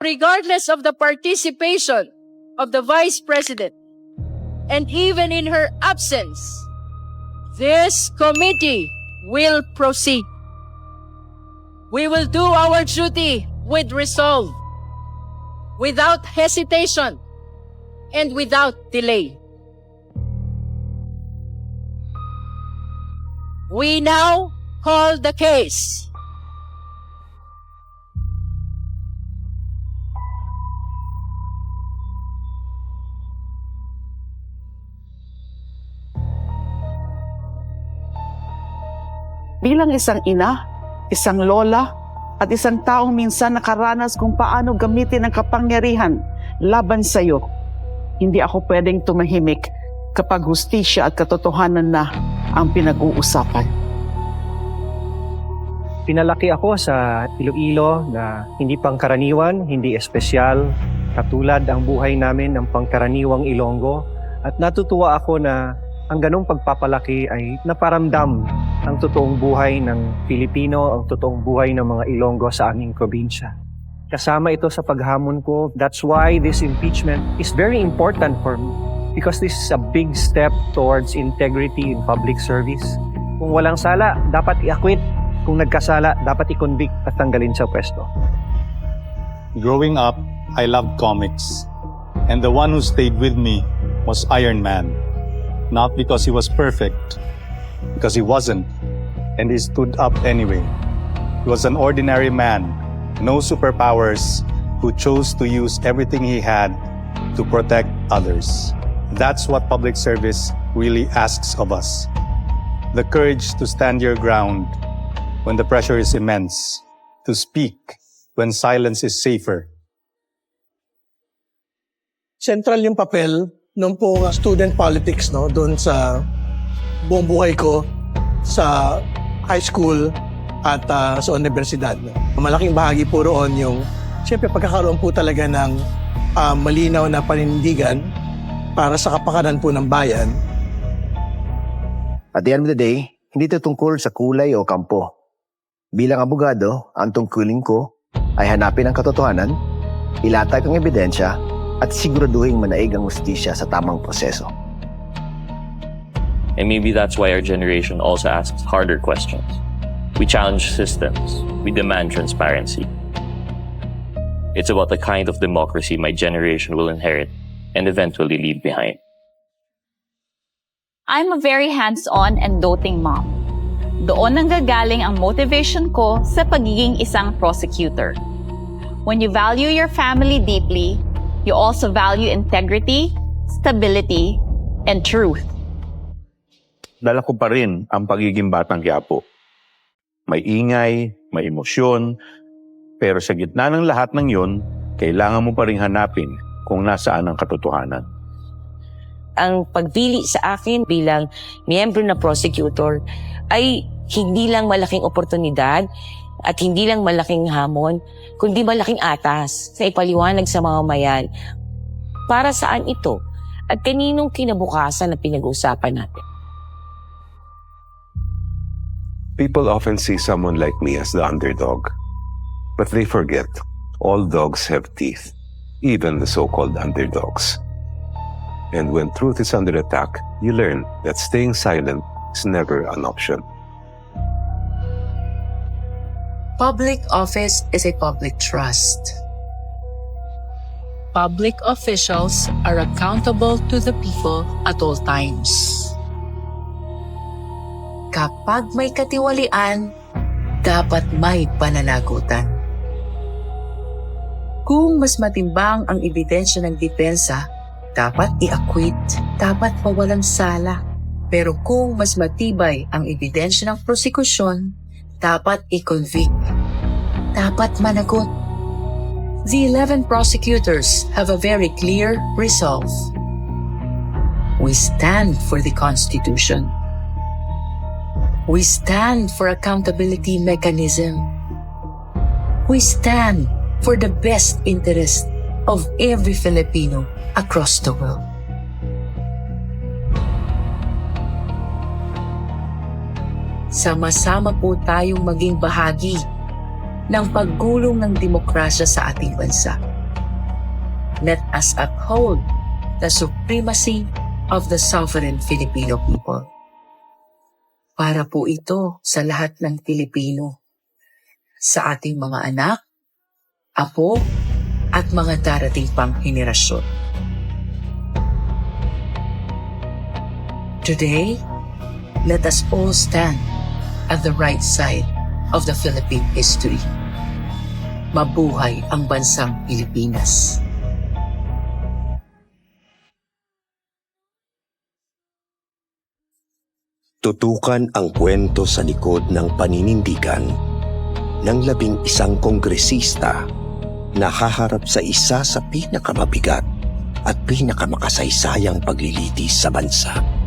regardless of the participation of the Vice President, and even in her absence, this committee will proceed. We will do our duty with resolve, without hesitation, and without delay. We now call the case. Bilang isang ina, isang lola, at isang taong minsan nakaranas kung paano gamitin ang kapangyarihan laban sa iyo, hindi ako pwedeng tumahimik kapag hustisya at katotohanan na ang pinag-uusapan. Pinalaki ako sa Iloilo na hindi pangkaraniwan, hindi espesyal, katulad ang buhay namin ng pangkaraniwang Ilonggo. At natutuwa ako na ang ganong pagpapalaki ay naparamdam ang totoong buhay ng Pilipino, ang totoong buhay ng mga Ilonggo sa aming probinsya. Kasama ito sa paghamon ko. That's why this impeachment is very important for me. Because this is a big step towards integrity in public service. Kung walang sala, dapat i-acquit. Kung nagkasala, dapat i-convict at tanggalin sa pwesto. Growing up, I loved comics. And the one who stayed with me was Iron Man. Not because he was perfect, because he wasn't, and he stood up anyway. He was an ordinary man, no superpowers, who chose to use everything he had to protect others. That's what public service really asks of us. The courage to stand your ground when the pressure is immense, to speak when silence is safer. Central yung papel nung pong student politics, no, doon sa buong buhay ko sa high school at sa universidad. Malaking bahagi po roon yung siyempre pagkakaroon po talaga ng malinaw na panindigan para sa kapakanan po ng bayan. At the end of the day, hindi ito tungkol sa kulay o kampo. Bilang abogado, ang tungkulin ko ay hanapin ang katotohanan, ilatag ang ebidensya, at siguraduhin manaig ang hustisya sa tamang proseso. And maybe that's why our generation also asks harder questions. We challenge systems. We demand transparency. It's about the kind of democracy my generation will inherit and eventually leave behind. I'm a very hands-on and doting mom. Doon nanggagaling ang motivation ko sa pagiging isang prosecutor. When you value your family deeply, you also value integrity, stability, and truth. Dala ko pa rin ang pagiging batang Quiapo. May ingay, may emosyon, pero sa gitna ng lahat ng yon, kailangan mo pa rin hanapin kung nasaan ang katotohanan. Ang pagpili sa akin bilang miyembro na prosecutor ay hindi lang malaking oportunidad at hindi lang malaking hamon, kundi malaking atas sa ipaliwanag sa mga mamayan para saan ito at kaninong kinabukasan na pinag-uusapan natin. People often see someone like me as the underdog, but they forget all dogs have teeth, even the so-called underdogs. And when truth is under attack, you learn that staying silent is never an option. Public office is a public trust. Public officials are accountable to the people at all times. Kapag may katiwalian, dapat may pananagutan. Kung mas matimbang ang ebidensya ng depensa, dapat i-acquit, dapat pawalang sala. Pero kung mas matibay ang ebidensya ng prosekusyon, dapat i-convict, dapat managot. The 11 prosecutors have a very clear resolve. We stand for the Constitution. We stand for accountability mechanism. We stand for the best interest of every Filipino across the world. Sama-sama po tayong maging bahagi ng paggulong ng demokrasya sa ating bansa. let us uphold the supremacy of the sovereign Filipino people. Para po ito sa lahat ng Pilipino, sa ating mga anak, apo, at mga darating pang henerasyon. Today, let us all stand at the right side of the Philippine history. Mabuhay ang bansang Pilipinas. Tutukan ang kwento sa likod ng paninindigan ng 11 kongresista na haharap sa isa sa pinakamabigat at pinakamakasaysayang paglilitis sa bansa.